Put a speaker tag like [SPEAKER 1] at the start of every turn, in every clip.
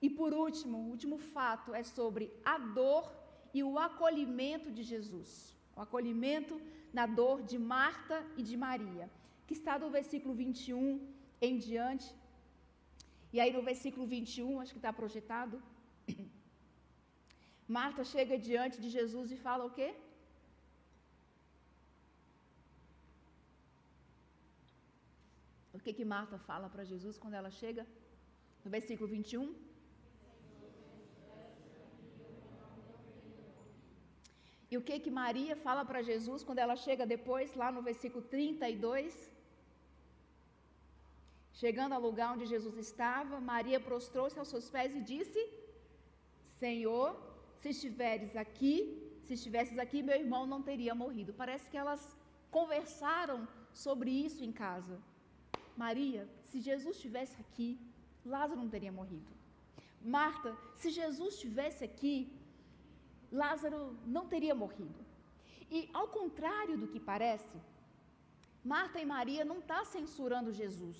[SPEAKER 1] E por último, o último fato é sobre a dor e o acolhimento de Jesus. O acolhimento na dor de Marta e de Maria, que está do versículo 21 em diante. E aí no versículo 21, acho que está projetado, Marta chega diante de Jesus e fala o quê? O que Marta fala para Jesus quando ela chega? No versículo 21. E o que Maria fala para Jesus quando ela chega depois, lá no versículo 32? Chegando ao lugar onde Jesus estava, Maria prostrou-se aos seus pés e disse: Senhor, se estivesses aqui, meu irmão não teria morrido. Parece que elas conversaram sobre isso em casa. Maria, se Jesus estivesse aqui, Lázaro não teria morrido. Marta, se Jesus estivesse aqui, Lázaro não teria morrido. E ao contrário do que parece, Marta e Maria não estão censurando Jesus.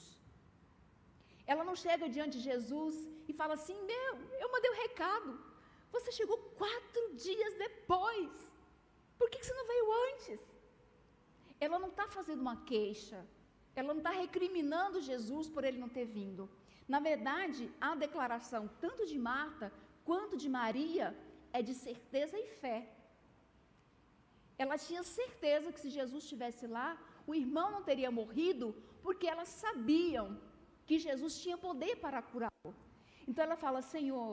[SPEAKER 1] Ela não chega diante de Jesus e fala assim: eu mandei o recado, você chegou 4 dias depois, por que você não veio antes? Ela não está fazendo uma queixa, ela não está recriminando Jesus por ele não ter vindo. Na verdade, a declaração tanto de Marta quanto de Maria é de certeza e fé. Ela tinha certeza que se Jesus estivesse lá, o irmão não teria morrido, porque elas sabiam que Jesus tinha poder para curá-lo. Então ela fala: Senhor,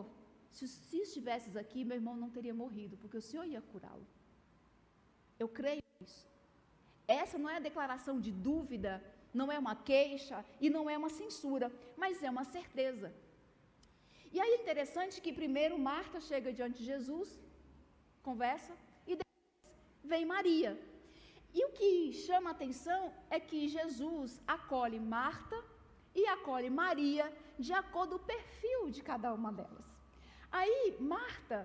[SPEAKER 1] se estivesses aqui, meu irmão não teria morrido, porque o Senhor ia curá-lo. Eu creio nisso. Essa não é a declaração de dúvida, não é uma queixa e não é uma censura, mas é uma certeza. E aí é interessante que primeiro Marta chega diante de Jesus, conversa, e depois vem Maria. E o que chama a atenção é que Jesus acolhe Marta e acolhe Maria de acordo com o perfil de cada uma delas. Aí Marta,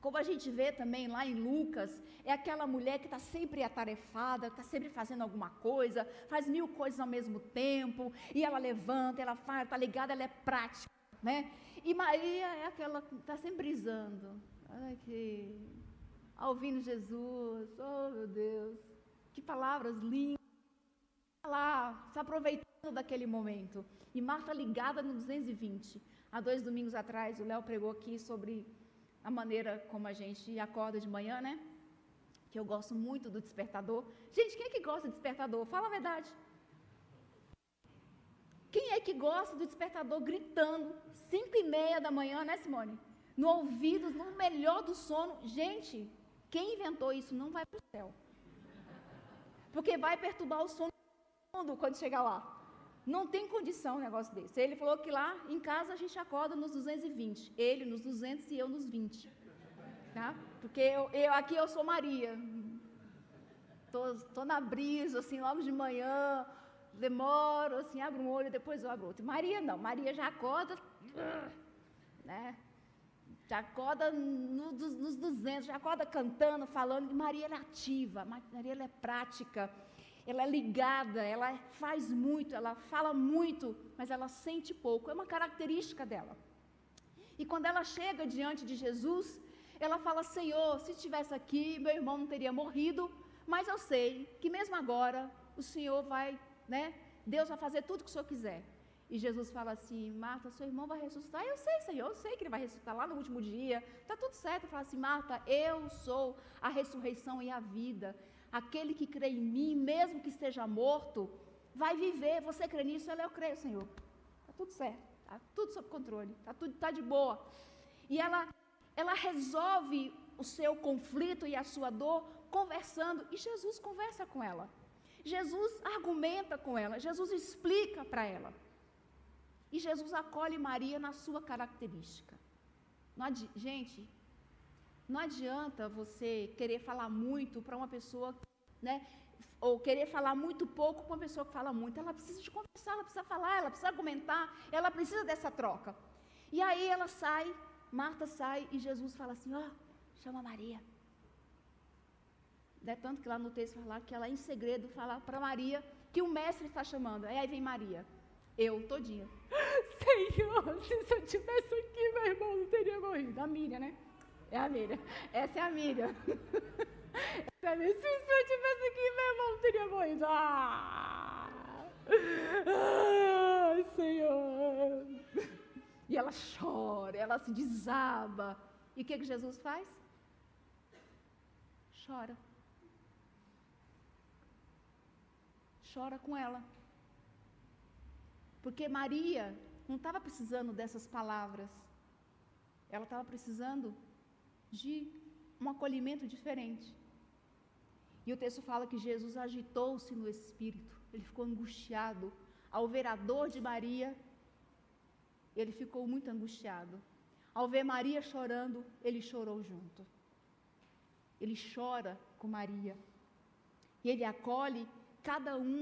[SPEAKER 1] como a gente vê também lá em Lucas, é aquela mulher que está sempre atarefada, está sempre fazendo alguma coisa, faz 1000 coisas ao mesmo tempo, e ela levanta, ela faz, está ligada, ela é prática, né? E Maria é aquela que está sempre brisando, ouvindo Jesus, oh meu Deus, que palavras lindas, lá, se aproveitando daquele momento. E Marta ligada no 220. Há 2 domingos atrás, o Léo pregou aqui sobre a maneira como a gente acorda de manhã, né? Que eu gosto muito do despertador. Gente, quem é que gosta de despertador? Fala a verdade. Quem é que gosta do despertador gritando 5:30 da manhã, né, Simone? No ouvido, no melhor do sono. Gente, quem inventou isso não vai para o céu. Porque vai perturbar o sono do mundo quando chegar lá. Não tem condição um negócio desse. Ele falou que lá em casa a gente acorda nos 220. Ele nos 200 e eu nos 20. Tá? Porque aqui eu sou Maria. Tô na brisa, assim, logo de manhã. Demoro, assim, abro um olho, depois eu abro outro. Maria não. Maria já acorda, né? Já acorda nos 200, já acorda cantando, falando. E Maria, ela é ativa. Maria, ela é prática. Ela é ligada, ela faz muito, ela fala muito, mas ela sente pouco, é uma característica dela. E quando ela chega diante de Jesus, ela fala: Senhor, se estivesse aqui, meu irmão não teria morrido, mas eu sei que mesmo agora, o Senhor vai, né, Deus vai fazer tudo que o Senhor quiser. E Jesus fala assim: Marta, seu irmão vai ressuscitar. Eu sei, Senhor, eu sei que ele vai ressuscitar lá no último dia, está tudo certo. Ele fala assim: Marta, eu sou a ressurreição e a vida. Aquele que crê em mim, mesmo que esteja morto, vai viver. Você crê nisso? Eu creio, Senhor. Está tudo certo, está tudo sob controle, está de boa. E ela resolve o seu conflito e a sua dor conversando, e Jesus conversa com ela. Jesus argumenta com ela, Jesus explica para ela. E Jesus acolhe Maria na sua característica. Gente, não adianta você querer falar muito para uma pessoa, né? Ou querer falar muito pouco para uma pessoa que fala muito. Ela precisa de conversar, ela precisa falar, ela precisa argumentar, ela precisa dessa troca. E aí ela sai, Marta sai e Jesus fala assim: chama Maria. É tanto que lá no texto fala que ela em segredo fala para Maria que o mestre está chamando. Aí vem Maria, eu todinha. Senhor, se eu estivesse aqui, a Miriam, né? É a Miriam. Essa é a Miriam. Se eu tivesse aqui, meu irmão teria morrido. Ai, Senhor. E ela chora, ela se desaba. E o que Jesus faz? Chora. Chora com ela. Porque Maria não estava precisando dessas palavras. Ela estava precisando de um acolhimento diferente. E o texto fala que Jesus agitou-se no espírito. Ele ficou angustiado. Ao ver a dor de Maria, ele ficou muito angustiado. Ao ver Maria chorando, ele chorou junto. Ele chora com Maria. E ele acolhe cada um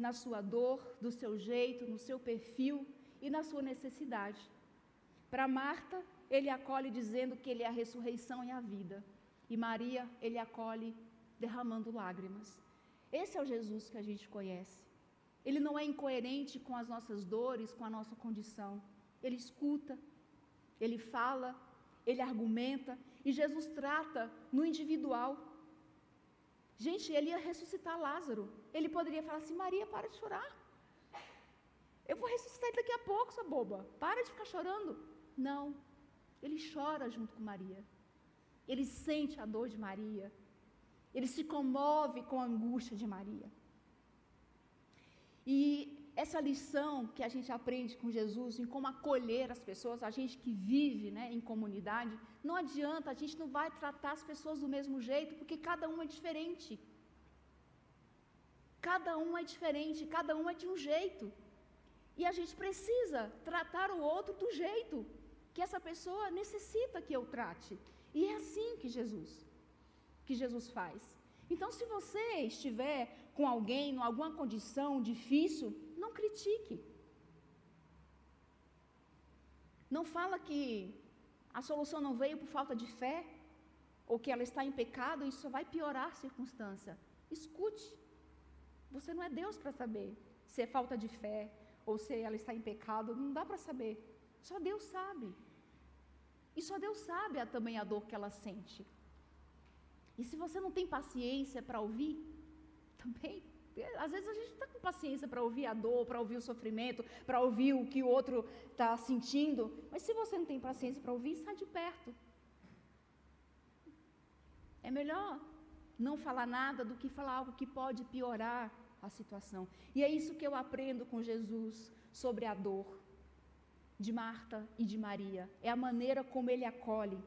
[SPEAKER 1] na sua dor, do seu jeito, no seu perfil e na sua necessidade. Para Marta, ele acolhe dizendo que ele é a ressurreição e a vida. E Maria, ele acolhe derramando lágrimas. Esse é o Jesus que a gente conhece. Ele não é incoerente com as nossas dores, com a nossa condição. Ele escuta, ele fala, ele argumenta, e Jesus trata no individual. Gente, ele ia ressuscitar Lázaro. Ele poderia falar assim: Maria, para de chorar. Eu vou ressuscitar ele daqui a pouco, sua boba. Para de ficar chorando. Não, ele chora junto com Maria. Ele sente a dor de Maria. Ele se comove com a angústia de Maria. E essa lição que a gente aprende com Jesus em como acolher as pessoas, a gente que vive, né, em comunidade, não adianta, a gente não vai tratar as pessoas do mesmo jeito, porque cada um é diferente. Cada um é diferente, cada um é de um jeito. E a gente precisa tratar o outro do jeito que essa pessoa necessita que eu trate. E é assim que Jesus faz. Então, se você estiver com alguém em alguma condição difícil, não critique. Não fala que a solução não veio por falta de fé, ou que ela está em pecado, e isso vai piorar a circunstância. Escute. Você não é Deus para saber se é falta de fé, ou se ela está em pecado, não dá para saber. Só Deus sabe. E só Deus sabe também a dor que ela sente. E se você não tem paciência para ouvir, também, às vezes a gente não está com paciência para ouvir a dor, para ouvir o sofrimento, para ouvir o que o outro está sentindo, mas se você não tem paciência para ouvir, sai de perto. É melhor não falar nada do que falar algo que pode piorar a situação. E é isso que eu aprendo com Jesus sobre a dor de Marta e de Maria. É a maneira como ele acolhe,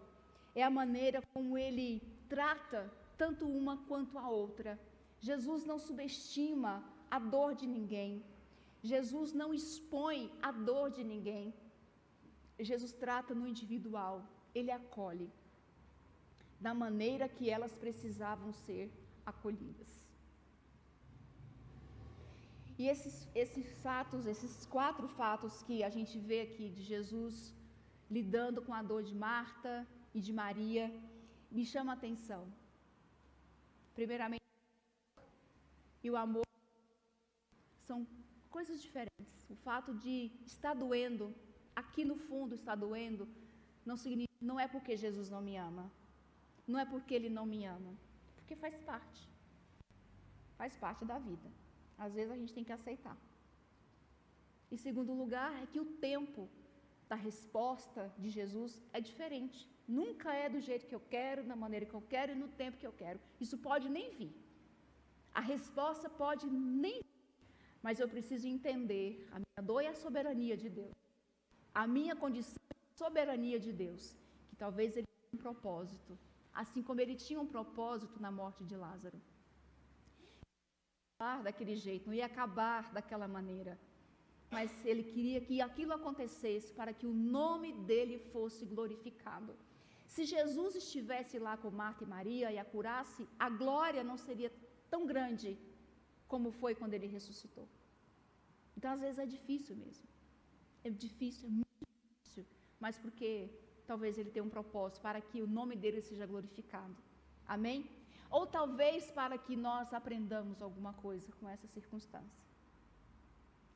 [SPEAKER 1] é a maneira como ele trata tanto uma quanto a outra. Jesus não subestima a dor de ninguém. Jesus não expõe a dor de ninguém. Jesus trata no individual. Ele acolhe da maneira que elas precisavam ser acolhidas. E esses 4 fatos que a gente vê aqui de Jesus lidando com a dor de Marta e de Maria, me chama a atenção. Primeiramente, e o amor são coisas diferentes. O fato de estar doendo, aqui no fundo está doendo, não é porque Jesus não me ama, não é porque Ele não me ama, porque faz parte da vida. Às vezes a gente tem que aceitar. Em segundo lugar, é que o tempo da resposta de Jesus é diferente. Nunca é do jeito que eu quero, da maneira que eu quero e no tempo que eu quero. Isso pode nem vir. A resposta pode nem vir. Mas eu preciso entender a minha dor e a soberania de Deus. A minha condição é a soberania de Deus. Que talvez Ele tenha um propósito. Assim como Ele tinha um propósito na morte de Lázaro. Não ia acabar daquele jeito, não ia acabar daquela maneira. Mas Ele queria que aquilo acontecesse para que o nome dEle fosse glorificado. Se Jesus estivesse lá com Marta e Maria e a curasse, a glória não seria tão grande como foi quando Ele ressuscitou. Então, às vezes é difícil mesmo. É difícil, é muito difícil. Mas porque talvez Ele tenha um propósito para que o nome dEle seja glorificado. Amém? Ou talvez para que nós aprendamos alguma coisa com essa circunstância.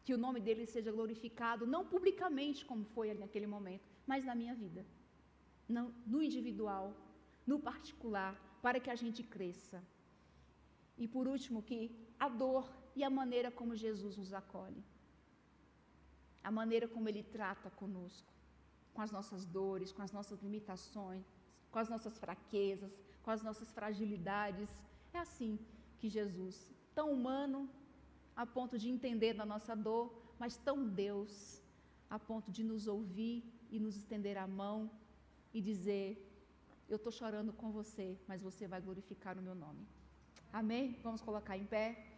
[SPEAKER 1] Que o nome dEle seja glorificado, não publicamente como foi naquele momento, mas na minha vida. no individual, no particular, para que a gente cresça. E por último, que a dor e a maneira como Jesus nos acolhe, a maneira como Ele trata conosco, com as nossas dores, com as nossas limitações, com as nossas fraquezas, com as nossas fragilidades. É assim que Jesus, tão humano, a ponto de entender da nossa dor, mas tão Deus, a ponto de nos ouvir e nos estender a mão e dizer: eu estou chorando com você, mas você vai glorificar o meu nome. Amém? Vamos colocar em pé.